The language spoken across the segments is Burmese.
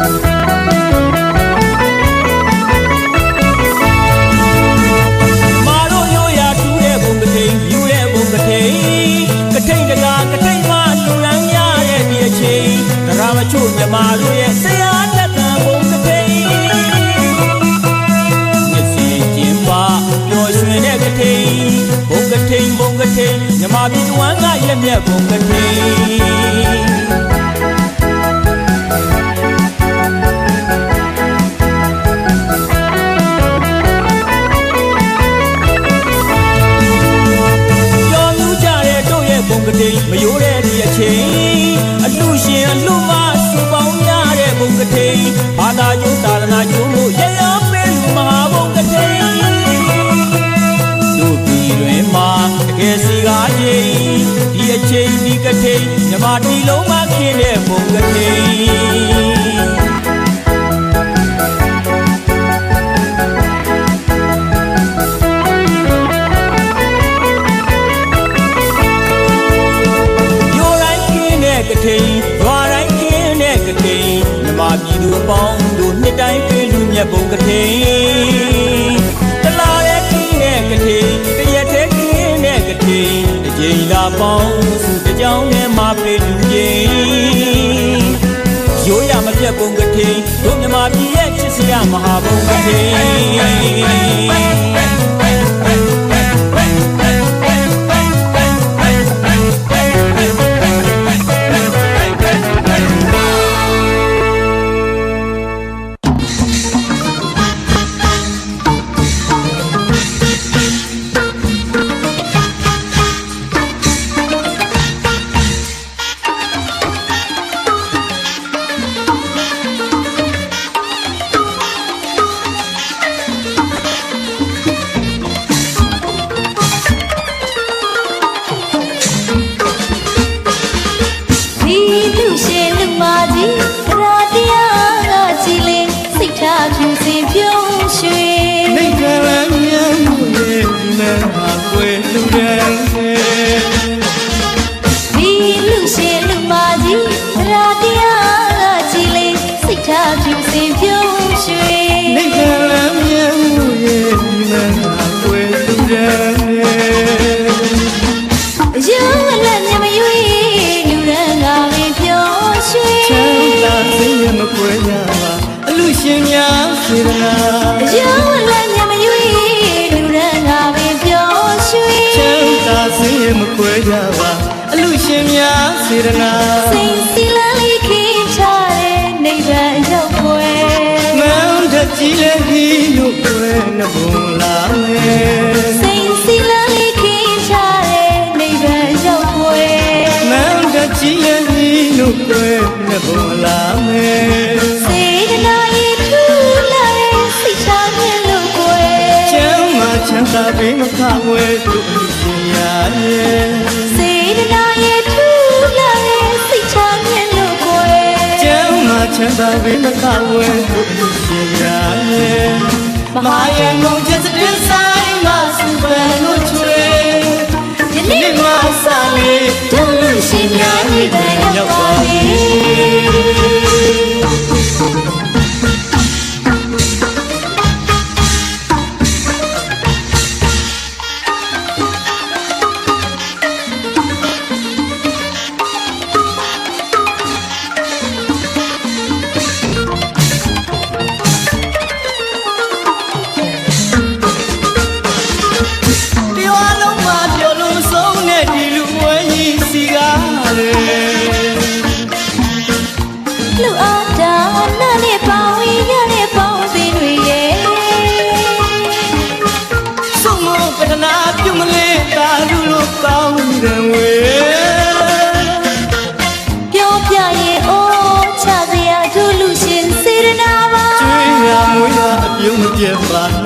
Thank မြက်ဘုံကတိမရိုးတဲ့ဒီအချိန်အလှရှင်အလှမစုပေါင်းရတဲ့ဘုံကတိဘာသာကျိုးသာသနာကျိုးလို့ရရမဲလူမဟာဘုံကတိတို့ပြည်တွင်မှာတကယ်စီကားချိန်ဒီအချိန်ဒီကတိမြမတီလုံးမခင်းတဲ့ဘုံကတိရွာတိုင်းခင်းတဲ့ကတိမြမပြည်သူအပေါင်းတို့နှစ်တိုင်းပြည့်လူမြတ်ဘုံကတိတလားတဲ့ခင်းတဲ့ကတိတရက်တဲ့ခင်းတဲ့ကတိတကြိမ်လာပေါင်းစုတကြောင်နဲ့မှာပြည့်လူကြီးရိုးရမပြတ်ဘုံကတိတို့မြမပြည်ရဲ့ချစ်စရာမဟာဘုံကတိ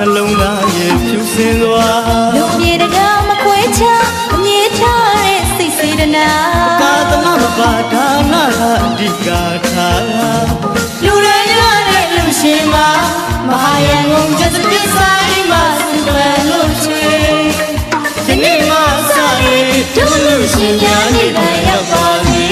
နှလုံးသားရဲ့ဖြူစင်သွားလူမြေတကားမခွဲခြားအမြဲထားတဲ့စိတ်စေတနာကာသမမပါဒါနဟာအဓိကထားလူရရတဲ့လူရှင်မှာမဟာယံငုံချက်စပစ်ဆိုင်မှာစပယ်လို့ချွေဒီနေ့မှစရင်ဒုလူရှင်များနေတဲ့ရောက်ပါပြီ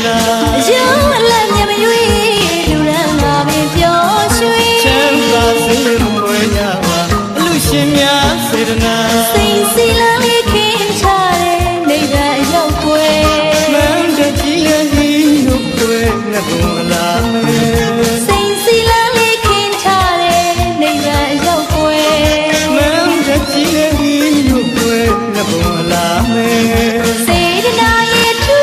နာရုံးအလက်မြမရွေးလူရန်ငါပင်ပျော်ရွှင်ချမ်းသာစိတ်မွေးရပါအလူရှင်များစေတနာစိတ်စီလန်းလေးခင်းချတဲ့နေဗန်ရောက်ွယ်မန်းတကြီးလည်းဒီရုပ်ွယ်ငါဘုံလာမယ်စိတ်စီလန်းလေးခင်းချတဲ့နေဗန်ရောက်ွယ်မန်းတကြီးလည်းဒီရုပ်ွယ်ငါဘုံလာမယ်စေတနာရဲ့ထူ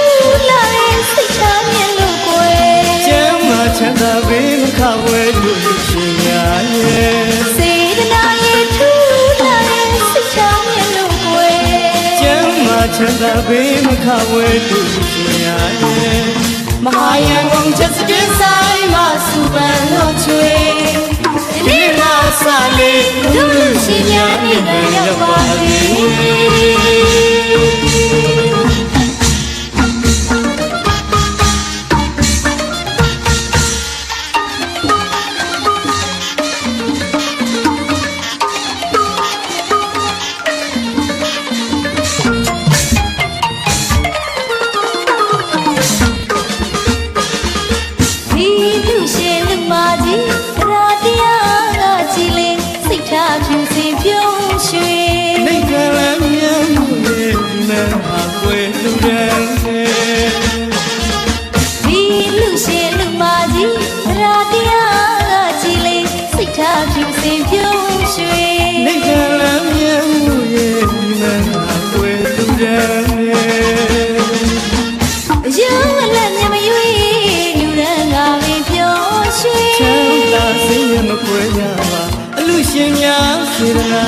လာတဲ့စိတ်ချမြင်လို့ွယ်ကျမ်းမာချမ်းသာပေးမခဝဲလို့ရှင်များရဲ့စေတနာရဲ့ထူလာတဲ့စိတ်ချမြင်လို့ွယ်ကျမ်းမာချမ်းသာပေးမခဝဲလို့ရှင်များရဲ့မဟာယံကုန်ချက်စတဲ့ဆိုင်မှာစုပန်လို့ချွေဒီမှာစားလေတို့လူရှင်များရဲ့ရောက်ပါလေရှင်များစေတနာ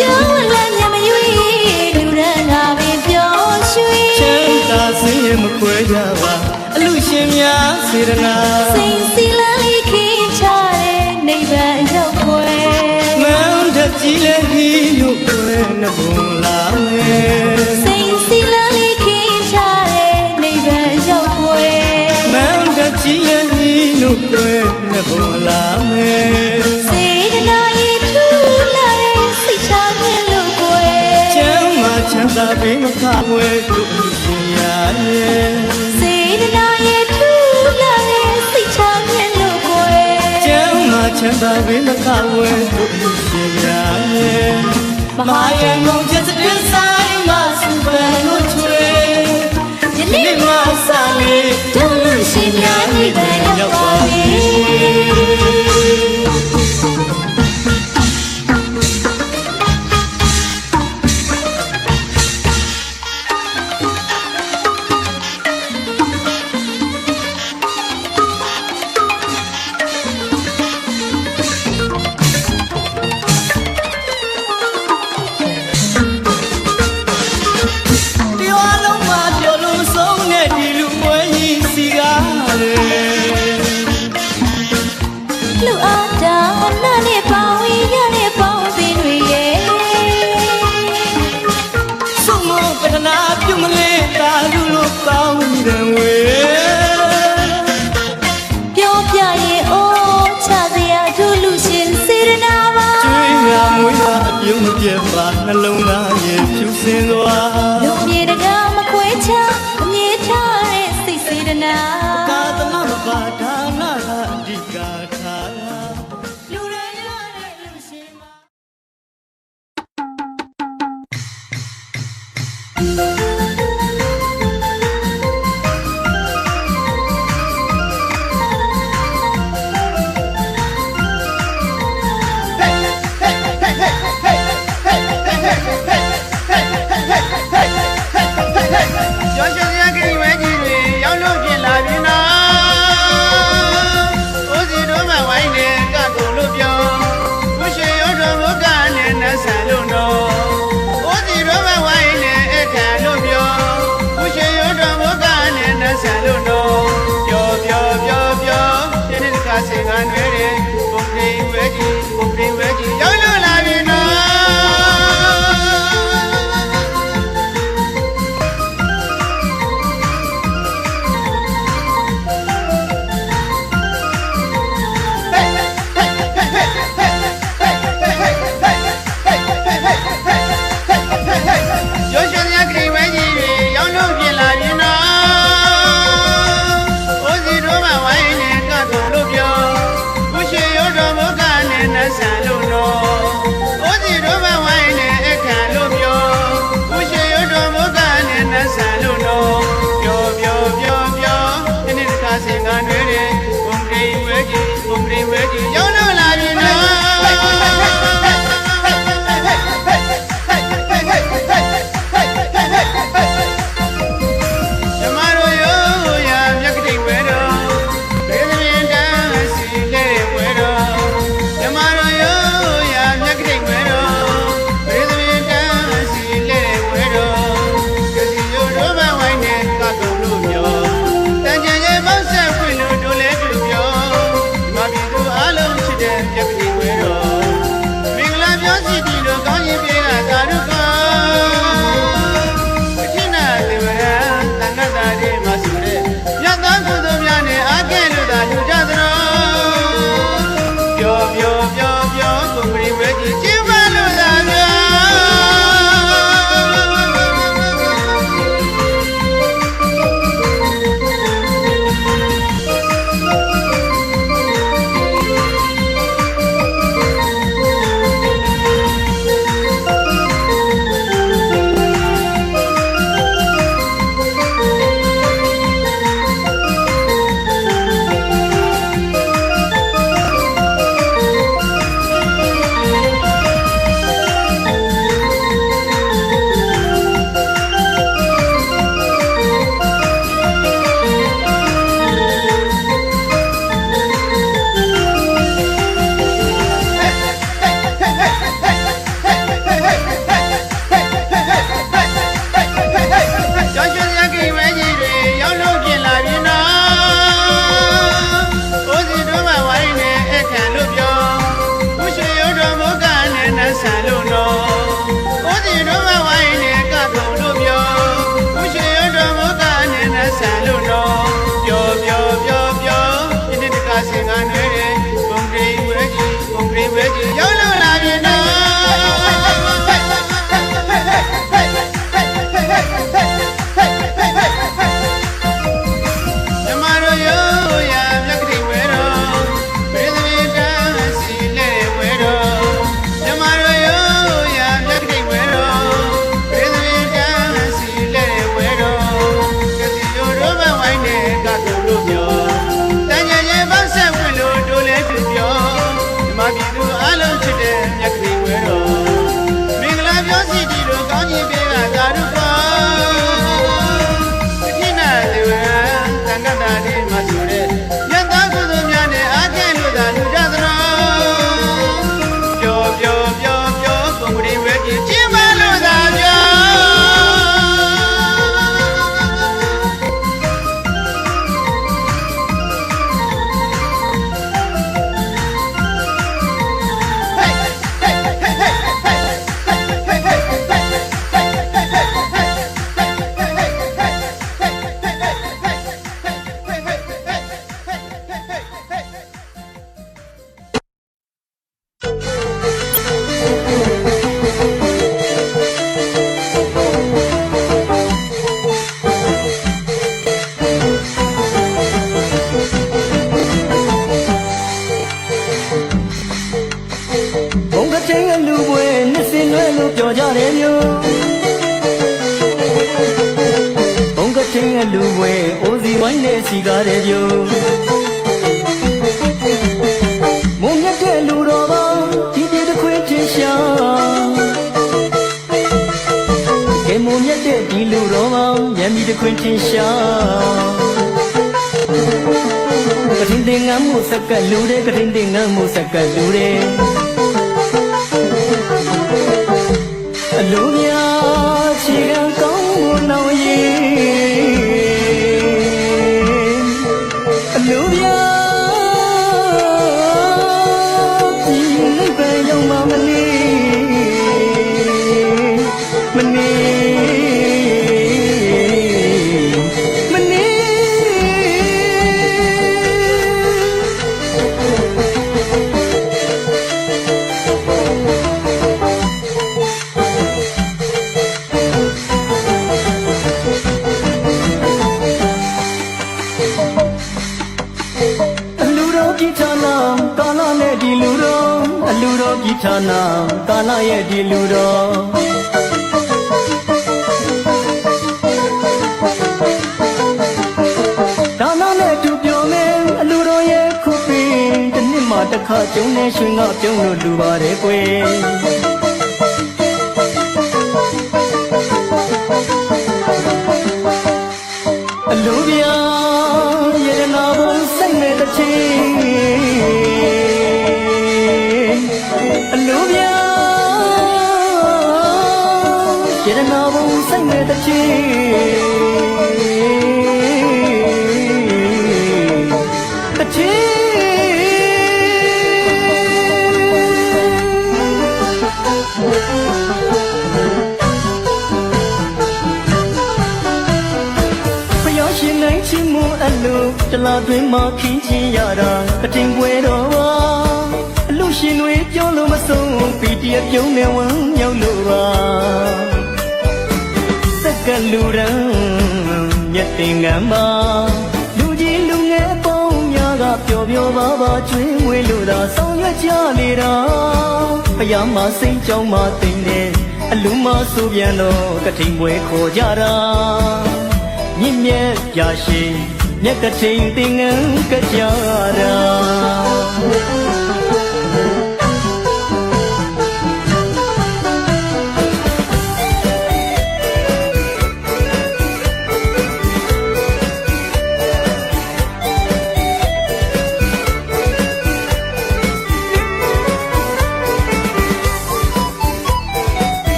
ရုံးလက်မြမရွေးလူရန်ငါပင်ပျော်ရွှင်ချမ်းသာစိတ်ရမခွဲကြပါအလူရှင်များစေတနာစိတ်စီလန်းလေးခင်းချတဲ့နေဗန်ရောက်ွယ်မန်းတကြီးလည်းဒီရုပ်ွယ်နှဘုံလာမယ်စိတ်စီလန်းလေးခင်းချတဲ့နေဗန်ရောက်ွယ်မန်းတကြီးလည်းဒီရုပ်ွယ်နှဘုံလာမယ်စေတနာချမ်းသာပေးမခဝဲတို့ရှင်များရဲ့စေတနာရဲ့ထူလာတဲ့စိတ်ချမြင်လို့ကိုယ်ကျမ်းမာချမ်းသာပေးမခဝဲတို့ရှင်များရဲ့မဟာယံကုန်ချက်စတဲ့ဆိုင်မှာစုပန်လို့ချွေဒီနေ့မှစားလေတို့လူရှင်များရဲ့ရောက်ပါလေနှလုံးသားရဲ့ဖြူစင်သွားလူမြေတကားမခွဲခြားအမြဲထားတဲ့စိတ်စေတနာကာသမမပါဒါနသာအဓိကထားလူရရတဲ့လူရှင်မYo ဆန်လို့နော်ကိုစီတို့မဝိုင်းနဲ့ကခုံလို့ပြောကိုရွှေရတော်မကနဲ့နဲ့ဆန်လို့နော်ပြောဒီနေ့တကားစင်ကားနဲ့ပုံဂရီဝဲကြီးရောက်လို့လာပြီနော်မြမတို့ရိုးရမြက်ကတိဝဲတော်ပြည်သူပြည်တန်းစီလဲဝဲတော်မြမတို့ရိုးရမြက်ကတိဝဲတော်ပြည်သူပြည်တန်းစီလဲဝဲတော်ကစီရိုးတို့မဝိုင်းနဲ့ကကုန်လို့ပြောတန်ရရဲ့ပေါက်ဆက်ဝင်လို့တို့လဲသူပြောမြမပြည်သူအလုံးချစ်တဲ့မြက်ကတိဝဲတော်မင်္ဂလာပြောစီတီတို့ကောင်းကြီးပေးပါသာဓုတော်ဒီနေ့လေဝံသံဃတာဒီမှာဆိုတဲ့ယတ္တကုသိုလ်များနဲ့အားကျလို့သာလူကြသလားပြောပုံရီဝဲကြီးကျင်းပါလို့သာပြောလူဝဲအိုစီဝိုင်းနဲ့စီကားတဲ့ပြုံမုံမြတ်တဲ့လူတော်ပေါင်းဒီပြေတစ်ခွေချင်းရှာကဲမုံမြတ်တဲ့ဒီလူတော်ပေါင်းရံမီတစ်ခွေချင်းရှာကထင်းတင်ငမ်းမှုစက်ကလူတဲ့ကထင်းတင်ငမ်းမှုစက်ကလူတဲ့အလူများချီကံကောင်းမှုနောင်ရင်လူပြဒီနိဗ္ဗာန်ရောက်မှမနေဌာနကာလရဲ့ဒီလူတော်ဒါနနဲ့သူပြောမယ်အလူတော်ရဲ့ခုပင်တစ်နှစ်မှတစ်ခါကျုံနေရွှင်ကပြုံးလို့လူပါတယ်ကွယ်အလူပြရေနာဘုံစိတ်နဲ့တစ်ချင်းအလူပြရေနာဘုံစိတ်နဲ့တစ်ချင်းတစ်ချင်းအလူတလားတွင်မှခင်းချင်းရတာကတင်ပွဲတော်ပါအလူရှင်တွေပြောလို့မဆုံးပီတရပြုံးနေဝမ်းရောက်လို့ပါစက်ကလူရန်မြတ်တင်ကံပါလူကြီးလူငယ်ပေါင်းများကပျော်ပျော်ပါပါကျွေးမွေးလို့သာဆောင်ရွက်ကြလေတာဘုရားမစိတ်ကြောင်းမသိတဲ့အလူမဆိုပြန်တော့ကတင်ပွဲခေါ်ကြတာမြင့်မြတ်ပြရှိမြက်ကထိန်တင်ငန်းကြကြရာ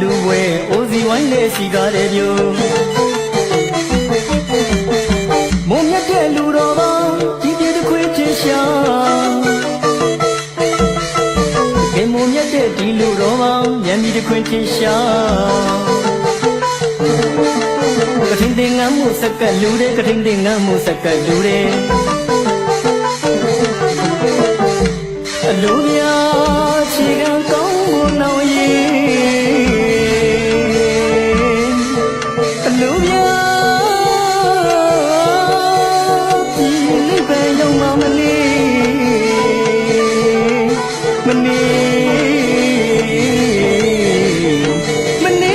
လူဝဲအိုစီဝိုင်းနဲ့စီကားတဲ့ပြုမုံမြတ်တဲ့လူတော်ပေါင်းဒီပြေတစ်ခွေချင်းရှာကဲမုံမြတ်တဲ့ဒီလူတော်ပေါင်းညံပြီးတစ်ခွေချင်းရှာကထင်းတင်ငမ်းမှုစက်ကလူတွေကထင်းတင်ငမ်းမှုစက်ကလူတွေအလူများချီကံကောင်းဖို့နောင်ရင်အလူများဒီလိပဲရောက်မှမနေမနေမနေ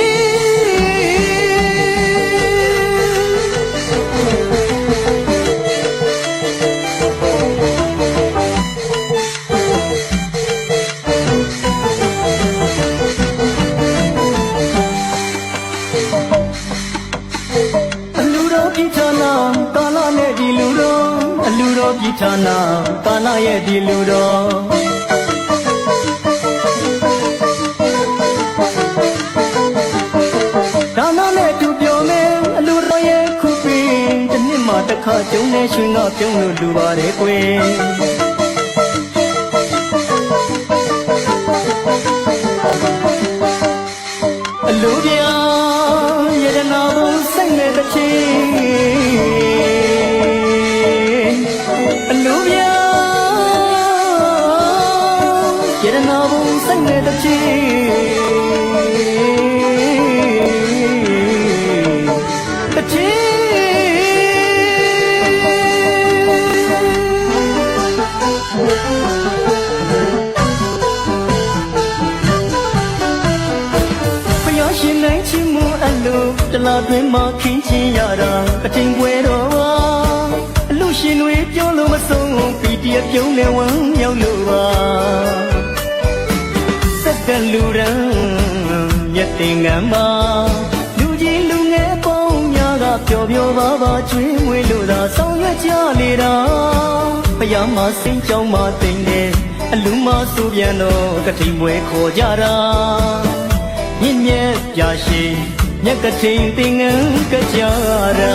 ပြည်ဌာနကာလရဲ့ဒီလူတော်ဒါနနဲ့သူပြောမယ်အလူတော်ရဲ့ခုပင်တစ်နှစ်မှတစ်ခါကျုံနေရွှင်ကပြုံးလို့လူပါတယ်ကွယ်အလူပြရတနာဘုံစိတ်နဲ့တစ်ချိန်လူပြရတနာဘုံစိတ်နဲ့တစ်ချိန်တစ်ချိန်ဘုရားရှင်နိုင်ချီးမွမ်းအလိုတလားတွင်မှခင်းချင်းရတာအချိန်ပွဲတော်ပါအလူရှင်တွေပြောလို့မဆုံးပီတရပြုံးနေဝမ်းရောက်လို့ပါစက်ကလူရန်မြတ်တင်ငံမှာလူကြီးလူငယ်ပေါင်းများကပျော်ပျော်ပါပါကျွေးမွေးလို့သာဆောင်ရွက်ကြလေတာဘုရားမစိန်ကြောင်းမသိမ့်နေအလူမဆိုပြန်တော့ကတိမွေခေါ်ကြတာမြင့်မြတ်ပြရှိမြတ်ကတိန်တင်ငံကြကြတာ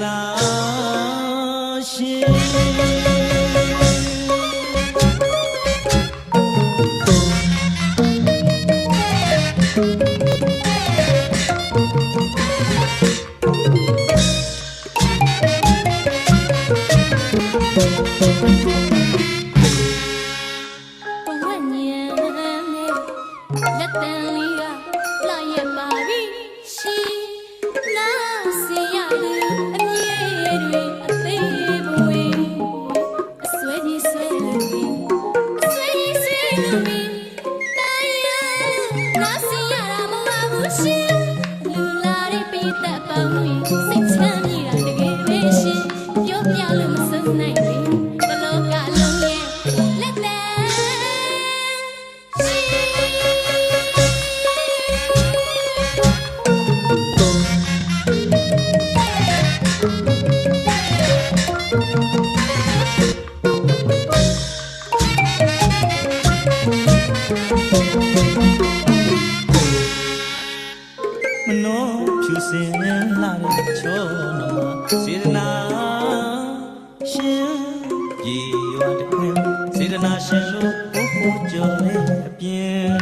နာရှင်မနောဖြူစင်လာတဲ့ချောနာစေတနာရှင်ပြေရွာတခွင်စေတနာရှင်လို့ဘိုးကျော်လေးအပြင်း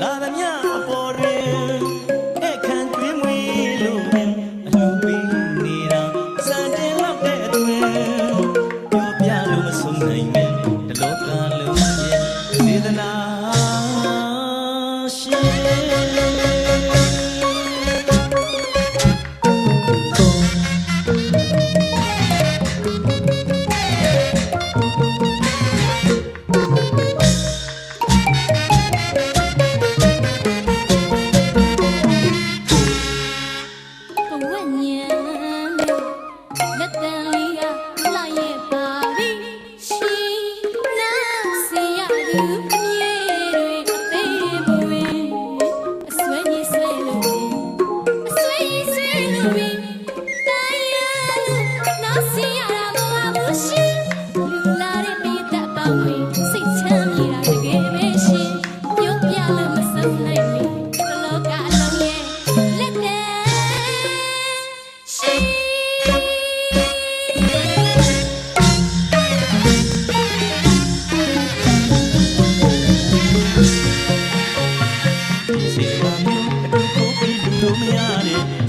လာသမျှအပေါ်တွင်အခန့်တွင်မွေလို့အလှပေးနေတာစံတင်လောက်တဲ့အတွင်ပြောပြလို့မဆုံးနိုင်ပဲတလောကလုံးရဲ့စေတနာရှင်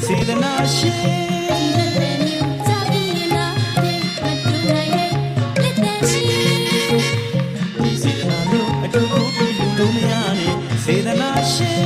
စေတနာရှင်ဒီစေတနာမျိုးအတူတူပြီးလို့မရနဲ့စေတနာရှင်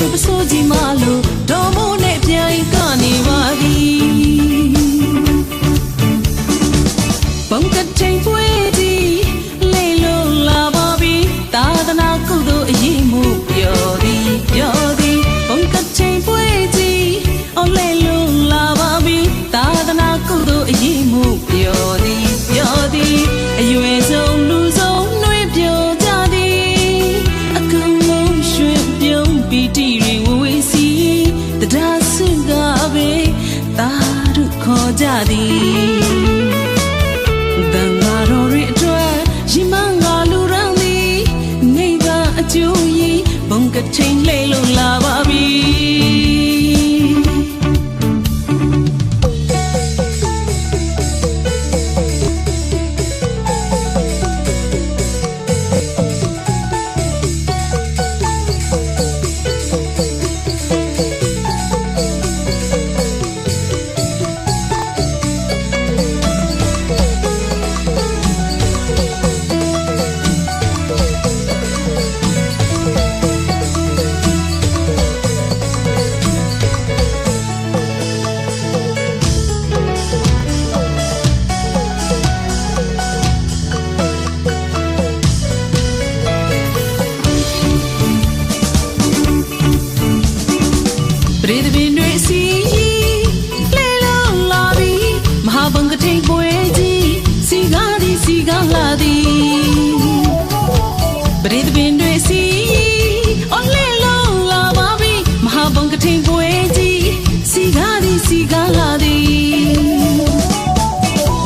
ရှိပစိုးကြီးမလို့တော်မိုးနဲ့ပြန်ကနေပါသည်ဘုံကချိန်ပွဲကြီးလေလုံးလာပါပြီသာသနာကုသိုလ်အရေးမှုပြောသည်ဘုံကချိန်ပွဲကြီးအော်လေလုံးလာပါပြီသာသနာကုသိုလ်အရေးမှုပြောသည်အရွယ်ဆုံးလူဆုံးနှွေးပြောကြသည်အကုန်လုံးရွှင်ပြုံးပီတိတွေဝဝေးစီတရားစုကပဲသာဓုခေါ်ကြသည်တန်ဃာတော်တွေအတွက်ရင်မငါလူရန်သည်နေကအကျိုးကြီးဘုံကချိန်လေလို့လာပါပြီပြည်သူတွေစီလေလုံးလာပြီမဟာဘုံကထိန်ပွဲကြီးစီကားသည်စီကားလာသည်ပြည်သူတွေစီအော်လေလုံးလာပါပြီမဟာဘုံကထိန်ပွဲကြီးစီကားသည်စီကားလာသည်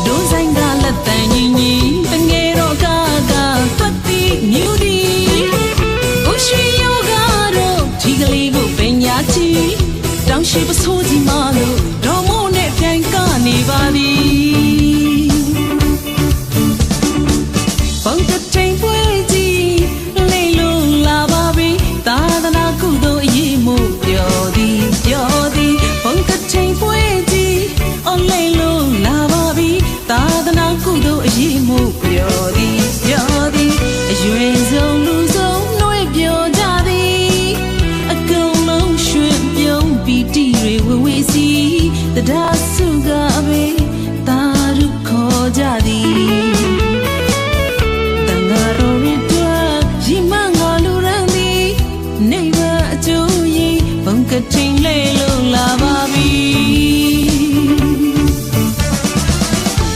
ဒုဆိုင်ကလက်တန်ကြီးကြီးတငယ်တော့ကာကပတ်တိညူသည်ဘုရှိယောကတော့ဒီကလေးကိုပညာချီတောင်ရှိပစိုးကြီးမလို့တော်မိုးနဲ့ပြန်ကနေပါသည်ဘုံကချိန်ပွဲကြီးလေလုံးလာပါပြီသာသနာကုသိုလ်အရေးမှုပြောသည်ဘုံကချိန်ပွဲကြီးအော်လေလုံးလာပါပြီသာသနာကုသိုလ်အရေးမှုပြောသည်အရွယ်ဆုံးလူဆုံးနှွေးပြောကြသည်အကုန်လုံးရွှင်ပြုံးပီတိတွေဝဝေးစီတရားစုကပဲသာဓုခေါ်ကြသည်တန်ဃာတော်တွေအတွက်ရင်မငါလူရန်သည်နေပါအကျိုးကြီးဘုံကချိန်လေလို့လာပါပြီ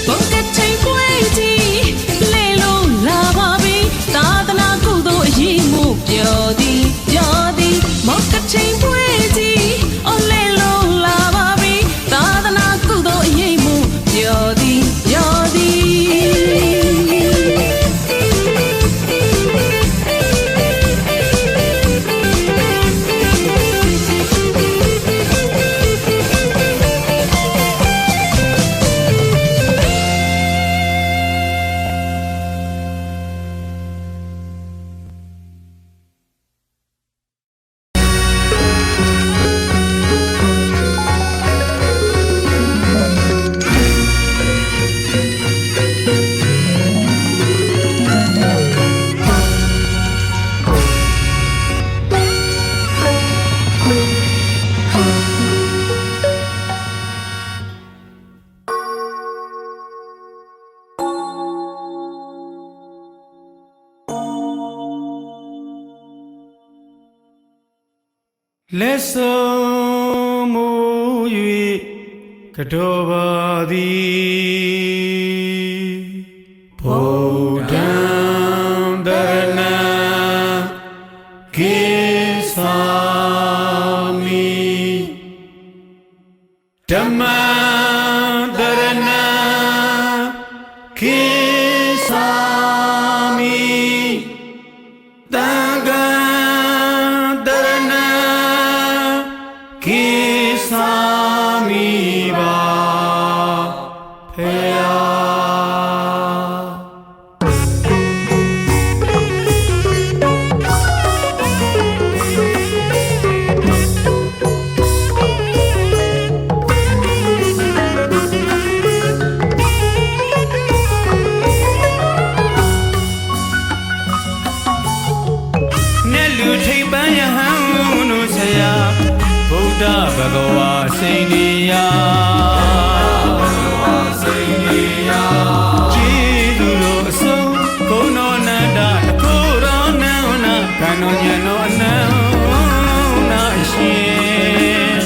ဘုံကချိန်ပွဲကြီးလေလို့လာပါပြီသာသနာကုသိုလ်အရေးမှုပြောသည်မောကချိန်ပွဲကြီးအော်လေလုံးလာပါပြီသာသနာကုသိုလ်အရေးမှုပြောသည်လက်ဆုံးမူ၍ကတော်ပါသည်ဗုဒ္ဓံတရဏံကိသာမိဓမ္မံတရဏံကိသာမိသံဃံတ ဒဘဂဝါစိန်နေယကျေးဇူးတော်အစုံဂုဏ်တော်နန္ဒတခိုးတော်နန္ဒခန္ဓာဉာဏ်တော်အနန္နာရှင်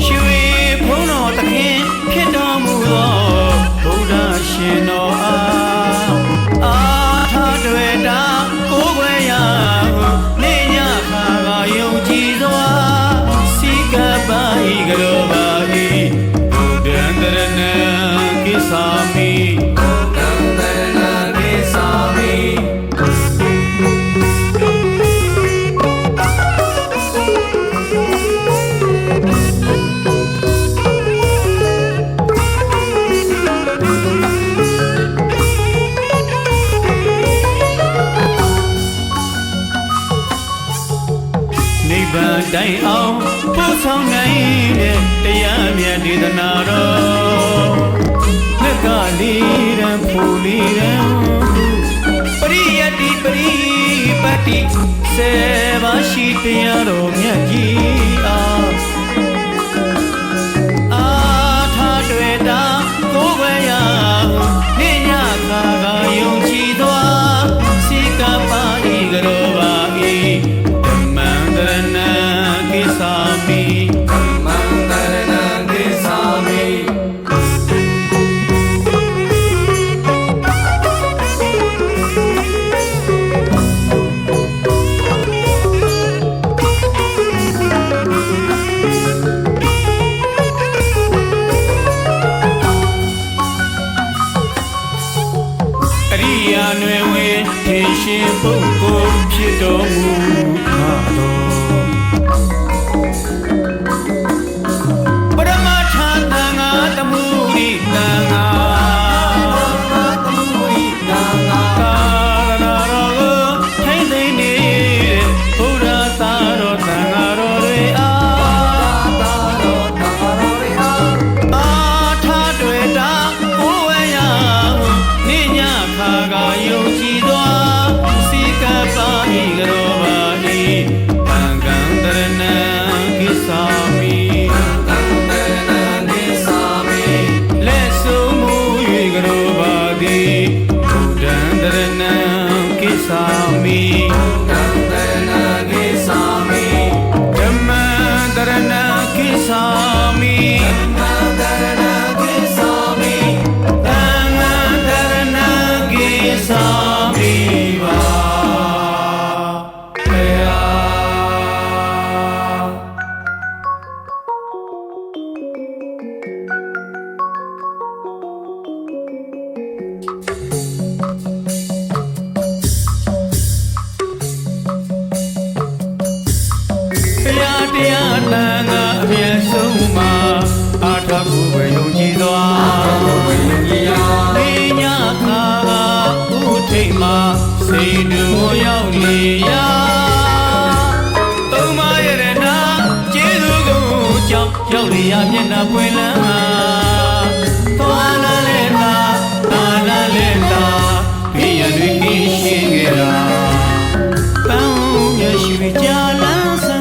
ရွှေဘုန်းတော်သခင်ဖြစ်တော်မူသောဗုဒ္ဓရှင်တော်အာထာတွေ့တာကိုယ်ွယ်ရာနေညခါကယုံကြည်စွာစိကပ္ပဟိကရောပါဟိဘုဒ္ဓံတရဏံကိသာမိတိုင်အောင်ပို့ဆောင်နိုင်တဲ့တရားမြတ်ဒေသနာတော်မြတ်ကလေးရန်ဖူလေးရန်ပရိယတိပရိပတ်တိစေပါရှိတရားတော်မြတ်ကြီးအာထာတွေ့တာကိုယ်ွယ်ရာနေညခါကယုံကြည်သွားစိကပ္ပဟိကရောပါဟိဓမ္မံတရဏံကိသာမိဓမ္မံတရဏံကိသာမိအရိယာနွယ်ဝင်ထေရှင်ပုဂ္ဂိုလ်ဖြစ်တော်မူခါတော်တမှုရိတံဃာသာသနာတော်ကိုထိမ့်သိမ့်နေတဲ့ဘုရားသာတော်သံဃာတော်တွေအာထာတွေ့တာကိုယ်ဝဲရာနိညာခါကယုံကြည်သွားစိကပ္ပဟိကရောပါဟိသံဃံတရဏံကိသာမိကရောပါတိဘုဒ္ဓံတရဏံကိသာမိဓမ္မံတရဏံကိသာမိဓမ္မံတရဏံကိသာမိဓမ္မံတရဏံကိသာမိဓမ္မံတရဏံကိသာမိပါဘုရားတရားတန်ခါအမြတ်ဆုံးမှာအာထကူပဲယုံကြည်သွားနေညခါဥထိတ်မှာစိတ်တို့ရောက်လေရာသုံးပါးရတနာကျေးဇူးကိုကြောင့်ရောက်လေရာမျက်နှာပွင့်လန်းမှာသွားလာလေတာသာလာလေတာဘေးရန်တွေရှင်းခဲ့တာပန်းမျက်ရှိကြာလန်းစံ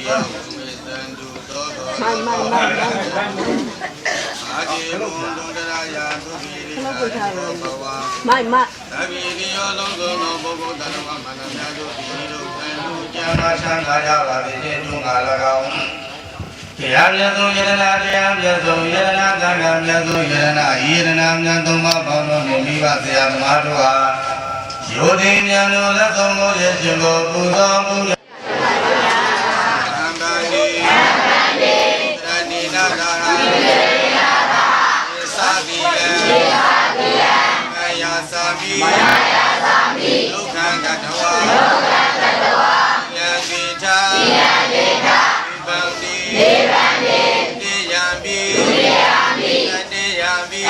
ယောမေတံတုသောသောအာတိဘုံဒုံတရာယာသုတိရိယာဘဝသဗ္ဗေတိယောလုံးစုံသောပုဂ္ဂိုလ်တ attva မနမြတ်တို့ဒီလိုကံလူကြံမှချမ်းသာကြပါစေခြင်းသူငါ၎င်းတရားမြတ်ဆုံးယရနာတရားမြတ်ဆုံးယရနာသံဃာမြတ်ဆုံးယရနာဤရနာမြတ်သုံးပါးပေါင်းတို့နှင့်မိဘဆရာသမားတို့အားယောတိမြတ်တို့လက်ဆုံးကိုရခြင်းကိုပူဇော်မှုအံပါတိတရဏိနာသာဟာသာတိယမယာသာမိဒုက္ခံကတဝါယံတိထာဗန္တိတေယံပိတတေယံပိ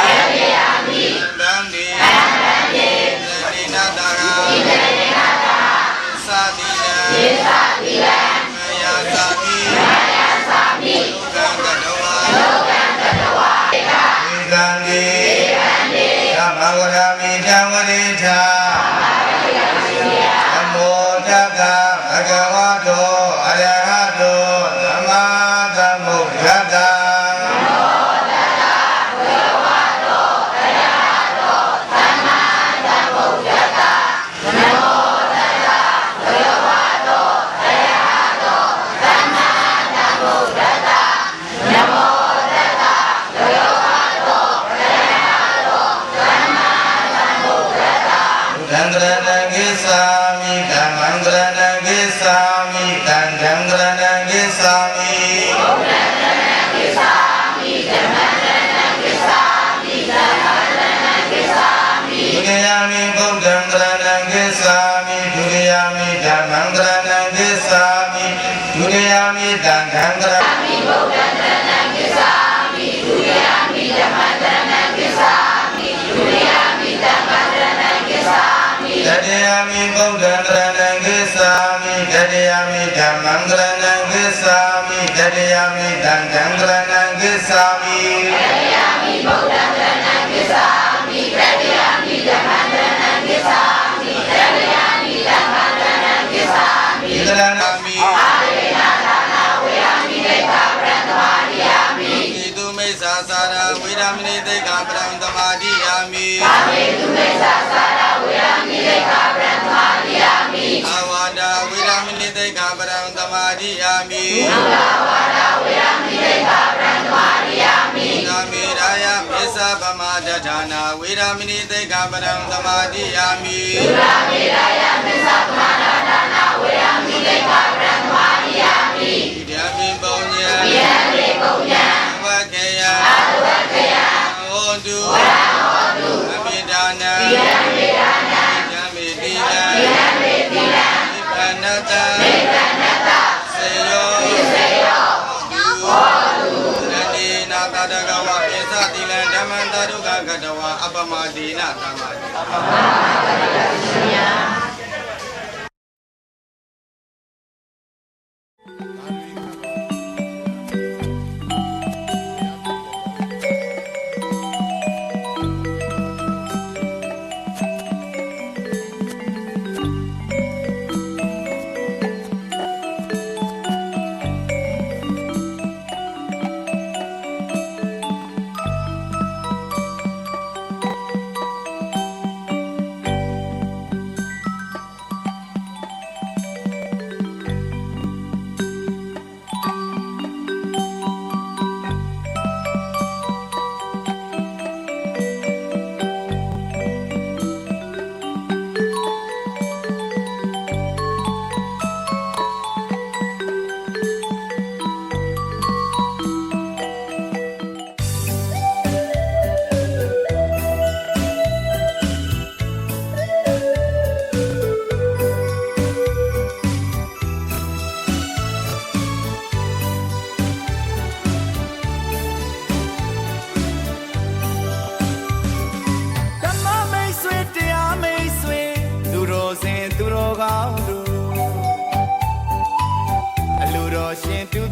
ဗန္တိနိနာတာရာသာတိယမယာသာမိဒုက္ခံကတဝါဧကံတိသမဝရမိတံဝရိထာနမောတက္ကဗဂဝတောအရဟတောသမ္မာသမ္ဗုဒ္ဓတ္တသံဃရဏံကိသာမိဓမ္မံကရဏံကိသာမိသံဃံကရဏံကိသာမိဘုဒ္ဓံကရဏံကိသာမိဓမ္မံကရဏံကိသာမိသံဃံကရဏံကိသာမိဒုတိယမိဘုဒ္ဓံကရဏံကိသာမိဒုတိယမိဓမ္မံကရဏံကိသာမိဒုတိယမိသံဃံကရဏံမိဘုဒ္ဓံကရဏံကိသာမိဒုတိယမိဓမ္မံကရဏံကိသာမိဒုတိယမိသံဃံကရဏံကိသာတတိယမိဘုဒ္ဓံကရဏံကိသာမိတတိယမိဓမ္မံကရဏံကိသာမိတတိယမိသံဃံကရဏံကိသာမိတတိယမိဘုဒ္ဓံကရဏံကိသာမိတတိယမိဓမ္မံကရဏံကိသာမိတတိယမိသံဃံကရဏံကိသာမိသရဏမိအာရေနာသာနာဝေယမိတေခာပရံသမာဓိယာမိဣတုမိစ္ဆာသာရဝေရမဏိတေခာပရံသမာဓိယာမိအာမေတုမိစ္ဆာသာရဝေရမဏိတေခာပရံသမာဓိယာမိအာဝါဒဝေရမဏိတေခာပရံသမာဓိယာမိအာဝါဒဝေရမဏိတေခာပရံသမာဓိယာမိနာမေရာယမေသဗမာဒဌာနာဝေရမဏိတေခာပရံသမာဓိယာမိနာမေရာယမေသဗမာဒဌာနာဝေရမဏိတေခာပရံသမာဓိယာမိဓမ္မိပုံညာယံမေပုံညာဝက္ခေယဝက္ခေယဟောတုဝရဟောတုအမိဒါနံယံမေဒါနံယံမေတိလံယံမေတိလံနိဗ္ဗာနတံနိဗ္ဗာနတစေယောစေယောဟောတုသရတိနာတတကဝပိသတိလံဓမ္မံတတုကကတဝအပမတိနာသမ္မာတိအပမတိယ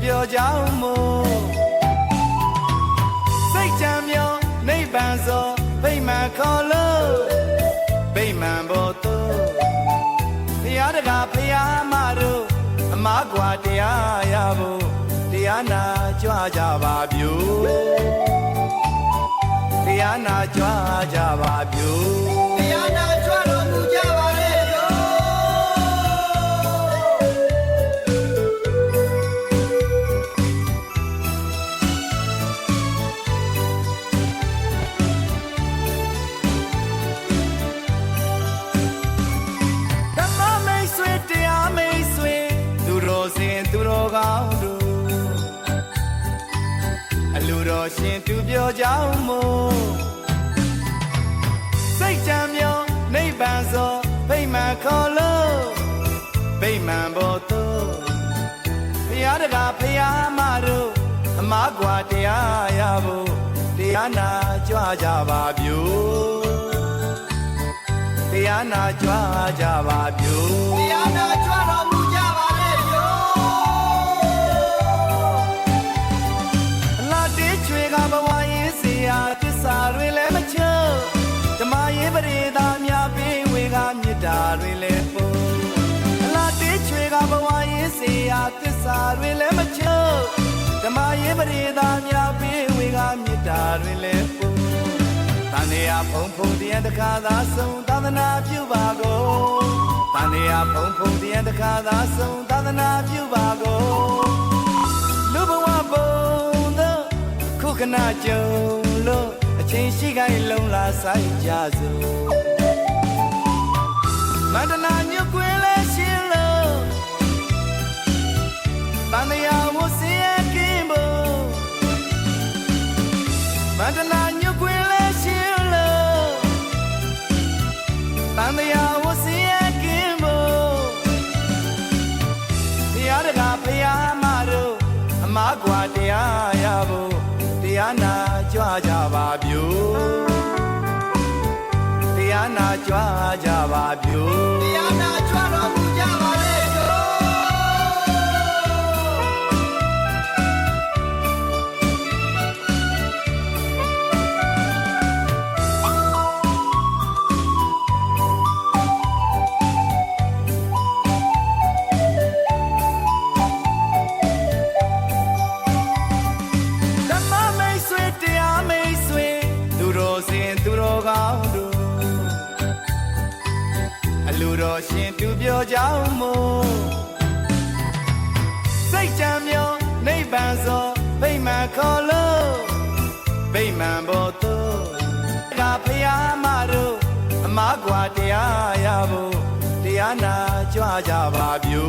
ပြောကြောင်းမို့စိတ်ချမ်းမြောနိဗ္ဗာန်သောဗိမာန်ခေါ်လို့ဗိမာန်ဘောတို့ဘုရားတကားဘုရားမတို့ အမကွာတရားရဖို့တရားနာကြွကြပါပြုတရားနာကြွကြပါပြုတရားနာကြွတော်မူကြပါလေရောဓမ္မမိတ်ဆွေတရားမိတ်ဆွေသူတော်စင်သူတော်ကောင်းတို့အလူတော်ရှင်သူပြောကြောင်းမို့စိတ်ကြံမြောနိဗ္ဗာန်သောဗိမာန်ခေါ်လို့ဗိမာန်ဘောတို့ဘုရားတကားဘုရားမတို့အမကွာတရားရဖို့တရားနာကြွကြပါပြုတရားနာကြွကြပါပြုတရားနာကြွတော်မူကြပါလေရောအလားတေးချွေကဘဝရေးစရာသစ္စာတွေလည်းမချုပ်ဓမ္မရေးပရိသတ်များပေးဝေကမေတ္တာတွေလည်းပို့အလားတေးချွေကဘဝရေးစရာသစ္စာတွေလည်းမချုပ်ဓမ္မရေးပရိသတ်များပေးဝေကမေတ္တာတွေလည်းပို့တန်တရားဖုံဖုံတရားတခါသာဆုံးသာသနာပြုပါကုန်တန်တရားဖုံဖုံတရားတခါသာဆုံးသာသနာပြုပါကုန်လူဘဝပုံသောခုခဏကြုံလို့အချင်းရှိခိုင်လုံးလာဆိုင်ကြစို့မန္တနာညွတ်ကွင်းလဲရှင်းလို့တန်တရားဝဆင်းရဲကင်းဖို့မန္တနာညွတ်ကွင်းလဲရှင်းလို့တန်တရားဝဆင်းရဲကင်းဖို့တရားတကားဘုရားမတို့အမကွာတရားရဖို့တရားနာကြွကြပါပြုတရားနာကြွကြပါပြုတရားနာကြွတော်မူကြပါလေရောလူတော်ရှင်သူပြောကြောင်းမို့စိတ်ကြံမြောနိဗ္ဗာန်သောဗိမာန်ခေါ်လို့ဗိမာန်ဘောတို့ကဘုရားမတို့အမကွာတရားရဖို့တရားနာကြွကြပါပြု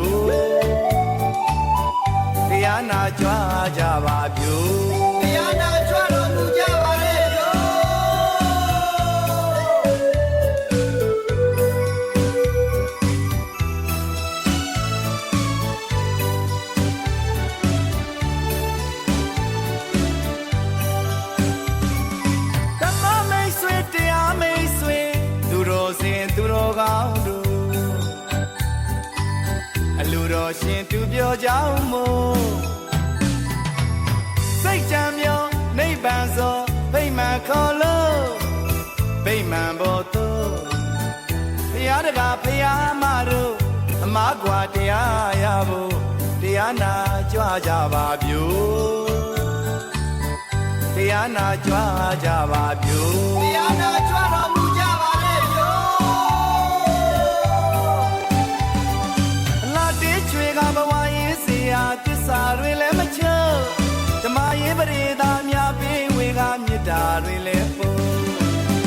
တရားနာကြွကြပါပြုတရားနာကြွတော်မူကြပါလေရောကောင်းတို့အလူတော်ရှင်သူပြောကြောင်းမို့စိတ်ကြံမြောနိဗ္ဗာန်သောဗိမာန်ခေါ်လို့ဗိမာန်ဘောတို့ဘုရားတကားဘုရားမတို့အမကွာတရားရဖို့တရားနာကြွကြပါပြုတရားနာကြွကြပါပြုတရားနာကြွတော်မူကြပါလေရောဘဝရေးစရာသစ္စာတွေလည်းမချုပ်ဓမ္မရေးပရိသတ်များပေးဝေကမေတ္တာတွေလည်းပို့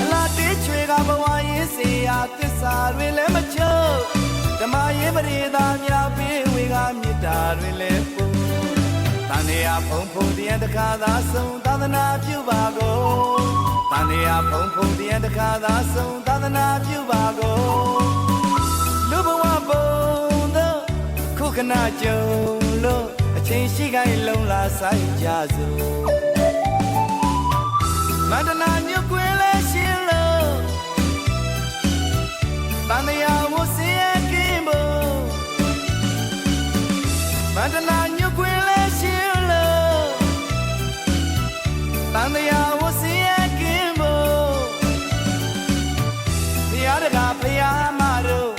အလားတေးချွေကဘဝရေးစရာသစ္စာတွေလည်းမချုပ်ဓမ္မရေးပရိသတ်များပေးဝေကမေတ္တာတွေလည်းပို့တန်တရားဖုံဖုံတရားတခါသာဆုံးသာသနာပြုပါကုန်တန်တရားဖုံဖုံတရားတခါသာဆုံးသာသနာပြုပါကုန်လူဘဝပုံခုခဏကြုံလို့အချင်းရှိခိုင်လုံးလာဆိုင်ကြစို့မန္တနာညွတ်ကွင်းလဲရှင်းလို့တန်တရားဝဆင်းရဲကင်းဖို့မန္တနာညွတ်ကွင်းလဲရှင်းလို့တန်တရားဝဆင်းရဲကင်းဖို့ဘုရားတကားဘုရားမတို့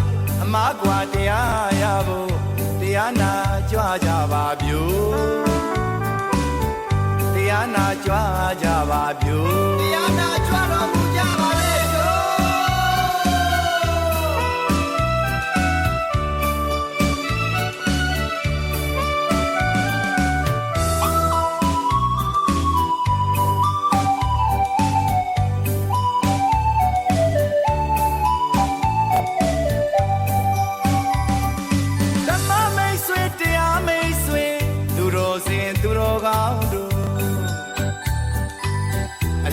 အမကွာတရားရဖို့တ တရား တရားနာကြွကြပါဗျိုတရားနာကြွကြပါဗျိုတရားနာကြွတော်မူကြပါလေဗျို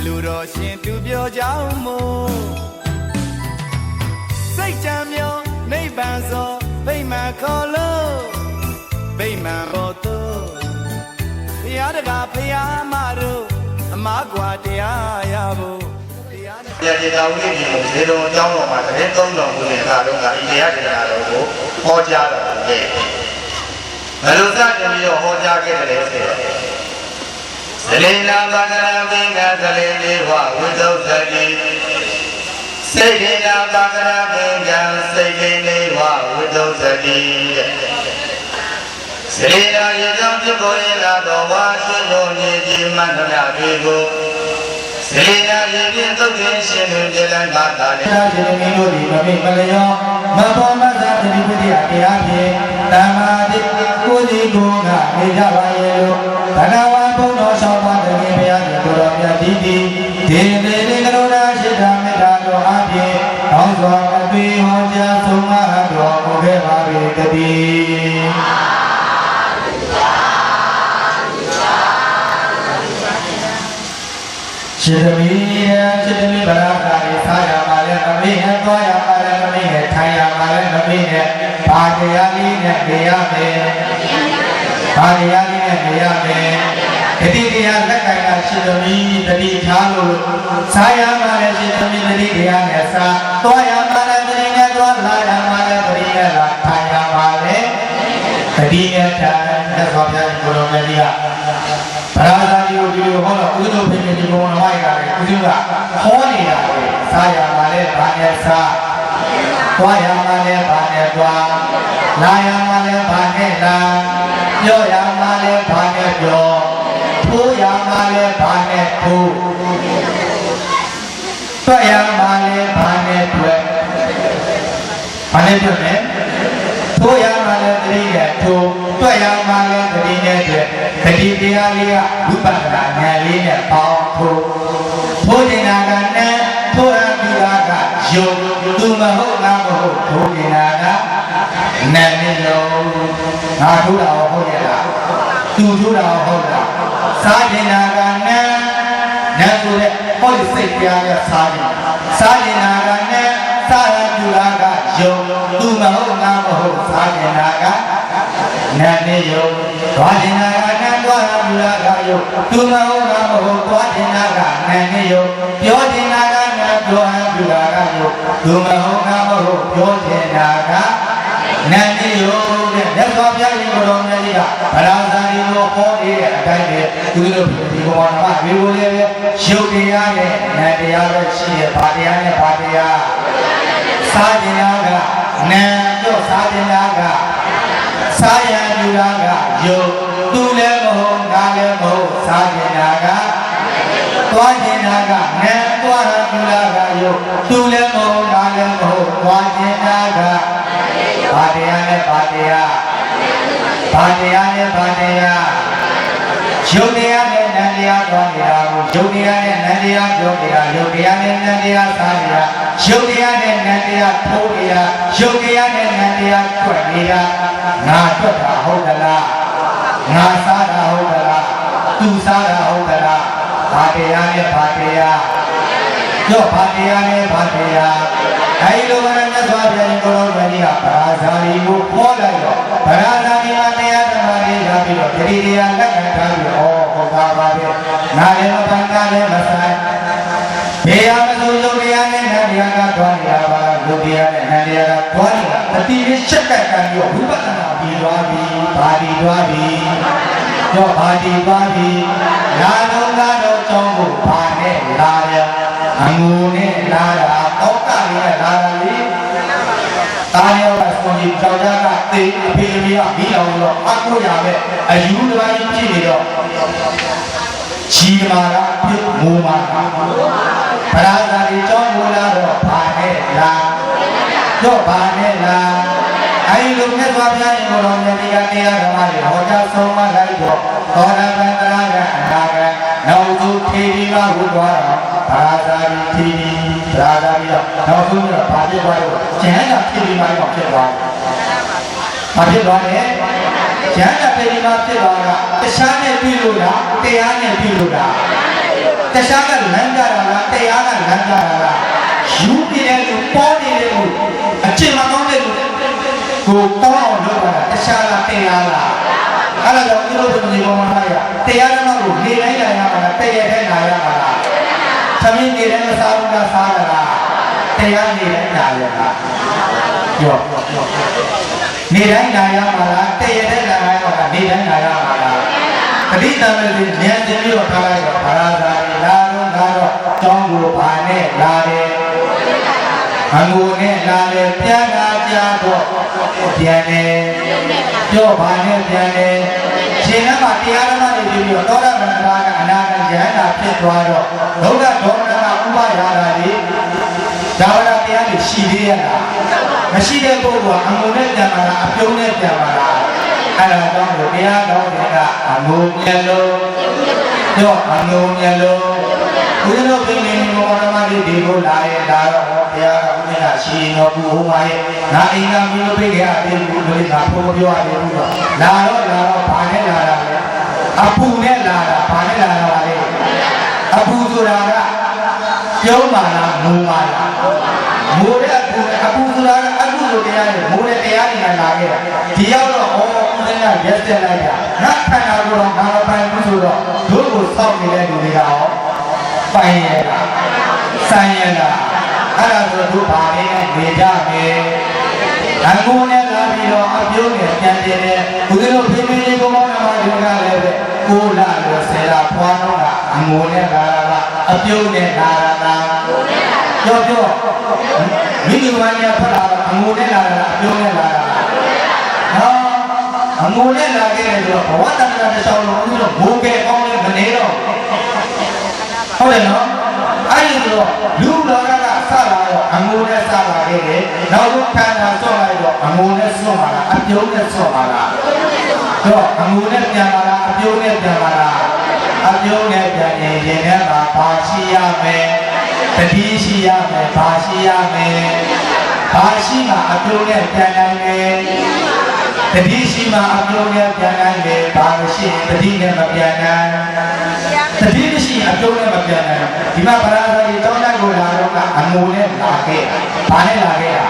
လူတော်ရှင်သူပြောကြောင်းမို့စိတ်ကြံမျောနိဗ္ဗာန်သောဗိမာန်ခေါ်လို့ဗိမာန်ပေါ်သို့ဘုရားတကားဘုရားမတို့အမကွာတရားရဖို့တရားနဲ့ပြန်ပြေတော်ဦးလေးကိုဇေတော်အကြောင်းတော်မှာတရင်သုံးတော်မူတဲ့အခါတုန်းကဤတရားတရားတော်ကိုဟောကြားတော်မူခဲ့ဘယ်လိုစတင်ပြီးတော့ဟောကြားခဲ့တယ်လဲဆိုတော့သလေနာဘာကရဝိငါသလေလေးဝဝိသုသတိစိတ်ဒေနာဘာကရဝိငါစိတ်လေးဝဝိသုသတိသလေနာရေကြောင့်ဖြစ်ပေါ်ရလာသောဝါရှိတော်ညီကြီးမှန်သမျှတွေကိုသလေနာရေပြည့်သုတ်ခြင်းရှင်တွင်ပြလန်းပါတာလေသာရှင်မင်းတို့ဒီမမေ့မလျောမဘောမသာတတိပတိတရားဖြင့်တမ္မာတိကိုကြီးကိုကနေကြပါရဲ့လို့ဘဂဝါဘုံတော်ဆောင်ပါတဲ့ဘုရားရှင်ကိုတော်မြတ်ဒီဒီဒေသေကရုဏာရှိတာမေတ္တာတော်အပြင်ကောင်းစွာအသွေးဟောကြားဆုံးမတော်မူခဲ့ပါ၏တည်းရှိသမီးရှိသမီးဗလာကာရီစားရပါလေသမီးနဲ့သွားရပါလေသမီးနဲ့ထိုင်ရပါလေသမီးနဲ့ဘာတရားလေးနဲ့နေရမယ်ဘာတရားလေးနဲ့နေရမယ်တတိတရားလက်ကင်ကရှိသမီးတတိထားလို့စားရပါလေရှိသမီးတတိတရားနဲ့စားသွားရပါလေတတိနဲ့သွားလာရပါလေတတိနဲ့လာထိုင်ရပါလေတတိနဲ့ထိုင်သက်တော်ပြည့်ကိုယ်တော်မြတ်ကြီးကဗရာဇာတိကိုဒီလိုဟောတော့ဥဒ္ဓဘုရားဒီဘုံတော်မိုက်ကလည်းဥဒ္ဓကဟောနေတာလေစားရပါလေဘာနဲ့စားသွားရပါလေဘာနဲ့သွားလာရပါလေဘာနဲ့လာပြောရပါလေဘာနဲ့ပြောထိုးရပါလေဘာနဲ့ထိုးတွေ့ရပါလေဘာနဲ့တွေ့ဘာနဲ့တွေ့လဲထိုးရပါလေတတိယထိုးတွေ့ရပါလေတတိယတွေ့တတိတရားလေးကဝိပဿနာဉာဏ်လေးနဲ့ပေါင်းထိုးနေတာကနဲ့ထိုးရပြီးတာကယုံသူမဟုတ်လားမဟုတ်ထိုးနေတာကနာနဲ့လုံးငါထိုးတာဟုတ်ရဲ့လားသူထိုးတာဟုတ်လားစားနေတာကနဲ့ဆိုတဲ့ဟောဒီစိတ်တရားနဲ့စားနေတာကနဲ့စားရပြီးတာကယုံသူမဟုတ်လားမဟုတ်စားနေတာကနာနဲ့ယုံသွားနေတာကနဲ့သွားရပြီးတာကယုံသူမဟုတ်လားမဟုတ်သွားနေတာကနာနဲ့ယုံပြောနေတာကနဲ့ပြောရပြီးတာကယုံသူမဟုတ်လားမဟုတ်ပြောနေတာကနာနေရောတဲ့လက်တော်ပြရင်ကိုတော်မြတ်ကြီးကဗရာဇာတိကိုဟောနေတဲ့အတိုင်းပဲသူတို့ဒီဘဝမှာဒီလိုလေးပဲရုပ်တရားနဲ့နာတရားပဲရှိရဘာတရားနဲ့ဘာတရားစားတရားကနာတော့စားတရားကစားရယူတာကယုတ်သူလည်းမဟုတ်ငါလည်းမဟုတ်စားတရားကသွားနေတာကနာသွားယူတာကယုတ်သူလည်းမဟုတ်ငါလည်းမဟုတ်သွားနေတာကဘာတရားနဲ့ဘာတရားဘာတရားနဲ့ဘာတရားယုတ်တရားနဲ့နန္တရားသွားနေတာကိုယုတ်တရားနဲ့နန္တရားပြောနေတာယုတ်တရားနဲ့နန္တရားစားနေတာယုတ်တရားနဲ့နန္တရားထိုးနေတာယုတ်တရားနဲ့နန္တရားတွက်နေတာငါတွက်တာဟုတ်သလားငါစားတာဟုတ်သလားသူစားတာဟုတ်သလားဘာတရားနဲ့ဘာတရားကြောဘာတရားနဲ့ဘာတရားအဲဒီလိုကလည်းမြတ်စွာဘုရားကိုယ်တော်မြတ်ကြီးကဗရာဇာတိကိုခေါ်လိုက်တော့ဗရာဇာတိမှာတရားဓမ္မလေးရပြီးတော့တတိတရားလက်ခံထားပြီးဟုတ်ပါပါပဲနားလည်းမပန်းကားလည်းမဆိုင်ဘေးရမစိုးရုပ်တရားနဲ့နတ်တရားကသွားနေတာပါလူတရားနဲ့နတ်တရားကသွားနေတာတတိလေးချက်ကပ်ပြီးတော့ဝိပဿနာပြီးသွားပြီဘာဒီသွားပြီတော့ဘာဒီသွားပြီလာတော့ကတော့ကြောင်းကိုဘာနဲ့လာရအငူနဲ့လာတာအောက်ကလေးနဲ့လာတာလေတ သားရောကဆုံးကြီးကြောက်ကြကတေးအဖေအမေကမိလောင်တော့အကူရပဲအယူတစ်ပိုင်းဖြစ်နေတော့ကြီးမာကပြစ်ငိုမာကဗရာဇာတိကြောင်းမူလာတော့ဘာနဲ့လားတော့ဘာနဲ့လားအဲဒီလိုမြတ်စွာဘုရားရှင်ကိုယ်တော်မြတ်ဒီကတရားဓမ္မတွေဟောကြားဆုံးမလိုက်တော့သောတာပန်တရားကအနာဂတ်နောက်သူထေရီကဝုသွားတော့ဗရာဇာတိထေရီဗရာဇာတိတော့နောက်ဆုံးတော့ဘာဖြစ်သွားလို့ကျန်တာထေရီမိုင်းတော့ဖြစ်သွားဘာဖြစ်သွားလဲကျန်တာထေရီမိုင်းဖြစ်သွားတာတခြားနဲ့ပြုလို့လားတရားနဲ့ပြုလို့လားတခြားကလမ်းကြတာလားတရားကလမ်းကြတာလားယူနေတဲ့လူပေါ်နေတဲ့လူအကျင့်မကောင်းတဲ့လူကိုတောင်းအောင်လုပ်တာတခြားလားတရားလားအဲ့ဒါကြောင့်ဒီလိုဆိုနေပေါ်မှာတရားဓမ္မကိုနေတိုင်းလာရမှာလားတည့်ရတဲ့လာရမှာလားသမီးနေတိုင်းမစားဘူးလားစားရလားတရားနေတိုင်းလာရလားပြောနေတိုင်းလာရမှာလားတည့်ရတဲ့လာရမှာလားနေတိုင်းလာရမှာလားပဋိသန္ဓေဉာဏ်သိပြီးတော့ထားလိုက်တော့ဘာသာလာတော့ကတော့ကျောင်းကိုဘာနဲ့လာတယ်အငိုနဲ့လာတယ်ပြန်လာကြတော့ပြန်တယ်ပြောဘာနဲ့ပြန်တယ်ရှင်ကတရားဓမ္မတွေပြီးတော့သောတာပန်တရားကအနာဂတ်ဉာဏ်သာဖြစ်သွားတော့ဒုက္ခဒေါမနကဥပါယတာတွေဒါဝရတရားတွေရှိသေးရလားမရှိတဲ့ပုဂ္ဂိုလ်ကအငိုနဲ့ပြန်လာတာအပြုံးနဲ့ပြန်လာတာအဲ့ဒါကြောင့်တရားတော်တွေကအငိုမျက်လုံးပြောအငိုမျက်လုံးဘုရားတော်ပြင်နေဘောဓမ္မတွေဒီကိုလာရင်ဒါတော့ဘုရားကဘုရားရှိတော်ဘုရားရဲ့ငါအိမ်ကမျိုးပိတ်ခဲ့အပြင်ဘူးလို့ငါဘုရားပြောရတယ်ဘူးတော့လာတော့ဘာနဲ့လာတာလဲအပူနဲ့လာတာဘာနဲ့လာတာလဲအပူဆိုတာကပြုံးပါလားငိုပါလားငိုတဲ့အပူဆိုတာကအကုသိုလ်တရားတွေငိုတဲ့တရားတွေလာခဲ့တာဒီရောက်တော့ဩဘုရားရက်တက်လိုက်တာငါခန္ဓာကိုယ်တော့ငါမပိုင်ဘူးဆိုတော့တို့ကိုစောင့်နေတဲ့လူတွေကရောပိုင်ရတာဆိုင်ရတာအဲ့ဒါဆိုတို့ဘာလေးနဲ့နေကြမယ်အငိုနဲ့လာပြီးတော့အပြုံးနဲ့ပြန်တင်တယ်ဘုရားတို့ဖိမိကြီးကိုမောင်းနာမှာဒီကလည်းပဲကိုလာလို့ဆရာဖွားတော့ကအငိုနဲ့လာတာကအပြုံးနဲ့လာတာပြောမိမိဝိုင်းရဖတ်တာအငိုနဲ့လာတာအပြုံးနဲ့လာတာနော်အငိုနဲ့လာခဲ့တယ်ဆိုတော့ဘဝတဏ္ဍာတစ်ချောင်းလုံးဦးတော့ဘိုးကဲကောင်းလေးမနေတော့ဟုတ်တယ်နော်အဲ့ဒီတော့လူလောကကစလာတော့အငိုနဲ့စလာခဲ့တယ်နောက်ဆုံးခန္ဓာဆော့လိုက်တော့အငိုနဲ့ဆော့ပါလားအပြုံးနဲ့ဆော့ပါလားတော့အငိုနဲ့ပြန်ပါလားအပြုံးနဲ့ပြန်ပါလားအပြုံးနဲ့ပြန်ရင်ရင်ထဲမှာဘာရှိရမယ်တတိရှိရမယ်ဘာရှိရမယ်ဘာရှိမှအပြုံးနဲ့ပြန်နိုင်မယ်တတိရှိမှအပြုံးနဲ့ပြန်နိုင်တယ်ဘာမရှိတတိနဲ့မပြန်နိုင်တတိမရှိအပြုံးနဲ့မပြန်နိုင်ဒီမှာဗရာဇာတိတောင်းတကိုလာတော့ကအငိုနဲ့လာခဲ့ဘာနဲ့လာခဲ့တာ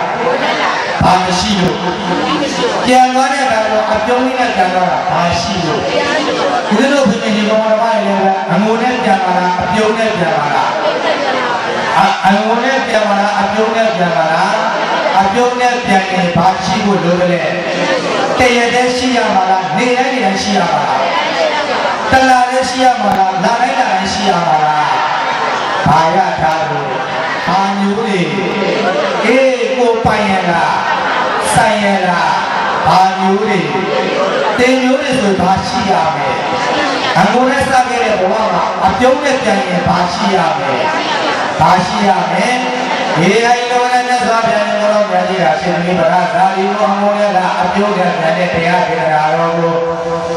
ဘာမရှိလို့ပြန်သွားတဲ့အခါတော့အပြုံးနဲ့ပြန်သွားတာဘာရှိလို့ဒီလိုဘုရားကြီးဘောဓမလည်းအငိုနဲ့ပြန်လာတာအပြုံးနဲ့ပြန်လာတာအငိုနဲ့ပြန်လာတာအပြုံးနဲ့ပြန်လာတာအပြုံးနဲ့ပြန်ရင်ဘာရှိဖို့လိုလဲတရတဲ့ရှိရမှာလားနေတိုင်းနေတိုင်းရှိရမှာလားတလာလည်းရှိရမှာလားလာတိုင်းလာတိုင်းရှိရမှာလားဘာရထားလို့ဘာမျိုးတွေအေးကိုပိုင်ရလားဆိုင်ရလားဘာမျိုးတွေတင်မျိုးတွေဆိုဘာရှိရမယ်အငိုနဲ့စခဲ့တဲ့ဘဝမှာအပြုံးနဲ့ပြန်ရင်ဘာရှိရမယ်ဘာရှိရမယ်ဒီအိမ်တော်နဲ့သက်သွားပြန်ရင်တော့ပြန်ကြည့်တာရှင်မင်းဗရာဇာတိဘောမောရတာအပြုံးနဲ့ပြန်တဲ့တရားဒေသနာတော်ကို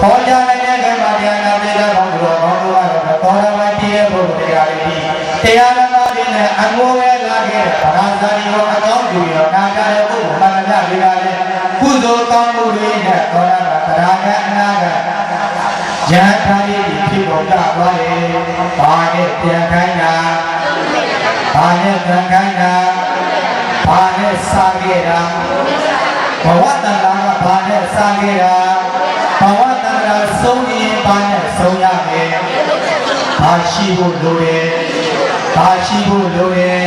ဟောကြားနိုင်တဲ့ကံမှာတရားနာပေးတဲ့ဘောင်းတော်ဘောင်းတော်ကတော့တော်ရမတည်တဲ့ဘုရားတရားတွေတရားဓမ္မတွေနဲ့အငိုးပဲလာခဲ့တဲ့ဗရာဇာတိဘောအကြောင်းပြုရောနာကြတဲ့ပုဂ္ဂိုလ်မှန်တရားတွေကလည်းကုသိုလ်ကောင်းမှုတွေနဲ့တော်ရမှာတရားကအနာကဉာဏ်ထားရည်ဖြစ်ပေါ်ကြသွားတယ်။ဘာနဲ့ပြန်ခိုင်းတာဘာနဲ့ပြန်ခိုင်းတာဘာနဲ့စားခဲ့တာဘဝတဏ္ဍာကဘာနဲ့စားခဲ့တာဘဝတဏ္ဍာဆုံးရင်ဘာနဲ့ဆုံးရမယ်ဘာရှိဖို့လိုတယ်ဘာရှိဖို့လိုတယ်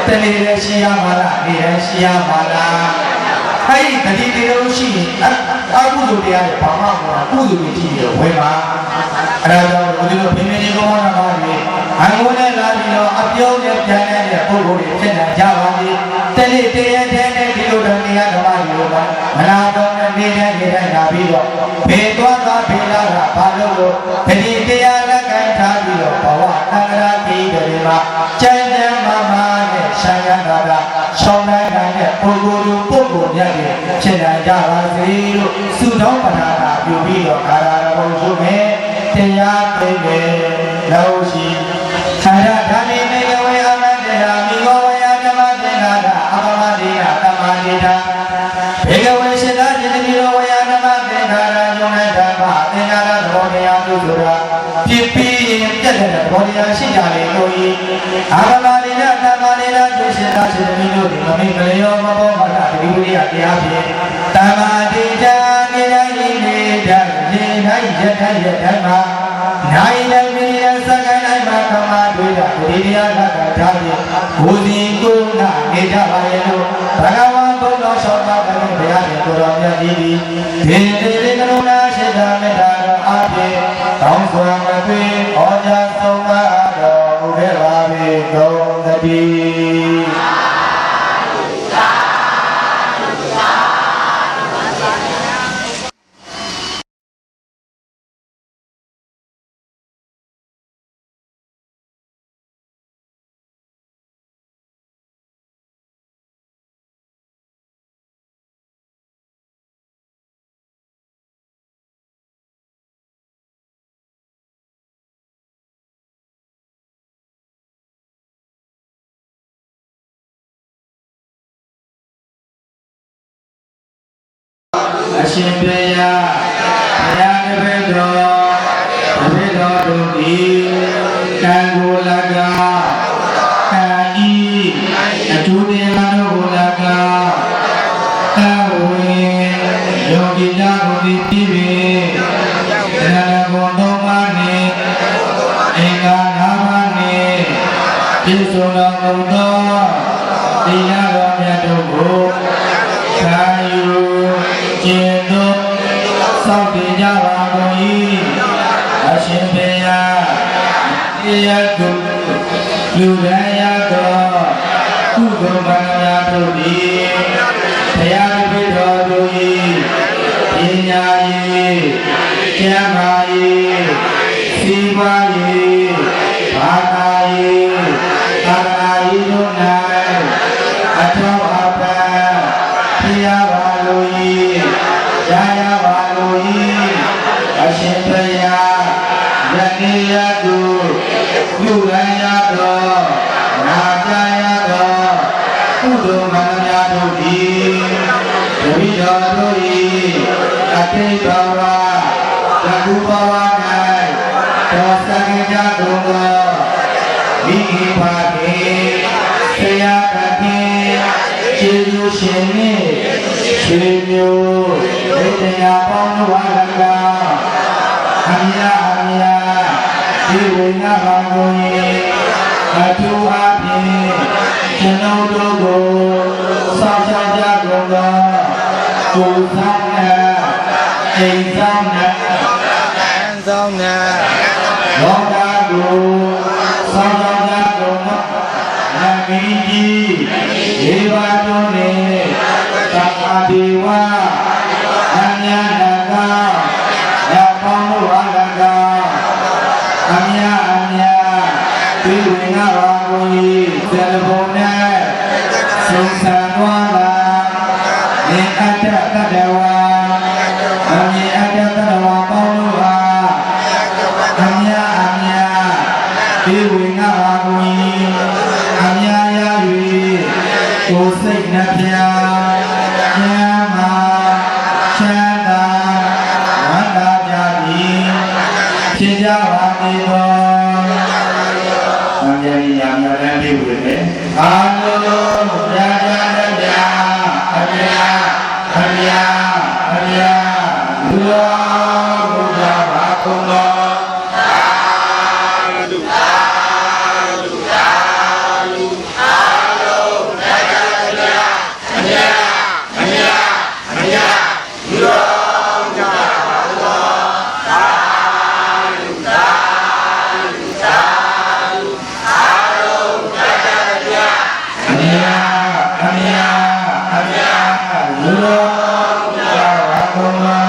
တနေ့လည်းရှိရမှာလားနေ့လည်းရှိရမှာလားအဲ့ဒီတတိတေလို့ရှိရင်အကုသိုလ်တရားတွေဘာမှမဟုတ်ကုသိုလ်တွေကြီးတယ်ဝယ်ပါအဲ့ဒါကြောင့်ဘုရားတို့ပြင်းပြင်းကြီးကောင်းတာပါလေအငိုနဲ့လာပြီးတော့အပြုံးနဲ့ပြန်တဲ့ပုဂ္ဂိုလ်တွေဖြစ်နေကြပါလေတနေ့တည်းရဲ့ဒီလိုတရားဓမ္မ လို့မနာတော့နေတဲ့တိုင်းလာပြီးတော့ဘေသွားသွားဖေးလာတာဘာလို့လို့တတိတရားလက်ခံထားပြီးတော့ဘဝတန်ခါတိတွေမှာကျမ်းကျမ်းမာမာနဲ့ဆံရတာကရှောင်းနိုင်တဲ့ပုဂ္ဂိုလ်မြတ်တွေဖြစ်နိုင်ကြပါစေလို့ဆုတောင်းပနာတာပြုပြီးတော့ကာရဘုံရှုမယ်တရားသိတယ်လို့ရှိခန္ဓာဓာတိနေဝေအမတ္တရာမိဂောဝယဓမ္မတေနာတာအပမတိယတမတိတာဘေကဝေရှိတာจิตတိရောဝယဓမ္မတေနာရာယုံနဲ့ဓမ္မသင်္ကာရသဘောတရားတို့ဆိုတာဖြစ်ပြီးရင်ပြတ်တဲ့သဘောတရားရှိကြလေလို့ဤအပမတိယတမတိတာသိရှိတာရှိတဲ့မျိုးဒီမမိမလျောမဘောမတာဒီဝိရိယတရားဖြင့်တမတိတာနေတိုင်းနေတာနေတိုင်းရတိုင်းရတိုင်းမှာနိုင်လည်းမြင်ရစကိုင်းတိုင်းမှာကမ္မတွေ့တာဒီတရားကထားပြီးဘုဇင်ကုဏနေကြပါရဲ့လို့ဘဂဝါဘုရားဆောင်ပါတဲ့ဘုရားရှင်ကိုတော်မြတ်ကြီးဒီတေကရုဏာရှိတာမေတ္တာတော်အားဖြင့်တောင်းဆိုမပြေဩဇာဆုံးမတော်မူခဲ့ပါ၏သုံးတည်းအရှင်ဘုရားဘုရားတပည့်တော်တို့သည်ကံကိုလကကံဤအထူးတရားတို့ကိုလကကံဝေယောဂီများကိုပြီးပြီးတရားတော်တော်မှနေအင်္ဂါ၅ပါးနေပြည့်စုံတော်မူသောတရားတော်မြတ်တို့ကိုခံယူကျင့်တို့စောင့်တည်ကြပါကုန်၏အရှင်ဘုရားတရားကိုလူရန်ရသောကုသိုလ်ဘာသာတို့သည်ဘုရားတပည့်တော်တို့၏ပညာ၏ကျမ်းမာ၏စီးပွား၏ဘာသာ၏သာသနာ၏တို့၌အထောက်အပံ့ဖြစ်ရပါလို၏ရရပါလို၏အရှင်ဘုရားယနေ့ရသူပြုရန်ရသောနာကြရသောကုသိုလ်မှန်များတို့သည်တပည့်တော်တို့၏အတိတ်ဘဝသကုဘဝ၌တော်စံကြကုန်သောမိခင်ပါခင်ဆရာကခင်ကျေးဇူးရှင်နှင့်ဆွေမျိုးဒိဋ္ဌိယပေါင်းတို့အား၎င်းအမြာဒီဝိညာဉ်ပါကုန်၏အထူးအားဖြင့်ကျွန်ုပ်တို့ကိုစောင့်ရှောက်ကြကုန်သောကိုယ်ဆောင်နဲ့အိမ်ဆောင်နဲ့ဆောင်နဲ့လောကကိုစောင့်ရှောက်ကြကုန်သောနမီကြီးဧဝံတို့နှင့်သဗ္ဗဒေဝအမြတ်နာကရပေါင်းတို့အား၎င်းအမြဒီဝိညာဉ်ပါကုန်၏ဇေဘုံနဲ့ဆုံးဆံသွားလာနေအတ္တတတဝါအမြင်အတ္တတတဝါပေါင်းတို့ဟာအမြဒီဝိညာဉ်ပါကုန်၏အမြရ၍ကိုယ်စိတ်နှပြဉာဏ်မှာချမ်းသာဝန္တာကြသည်ဖြစ်ကြပါစေသောအမြဲတမ်းများများပြုဝင်တယ်။အာလုံးရာဇာတဗျာအမြာလူတော်ဘုရားဘာကုန်သောသာဓုသာဓုသာဓုအာလုံးရာဇာတဗျာအမြာလူတော်ဘုရားဘာကုန်သောသာဓုသာဓုသာလူ ဘုရားဘုရား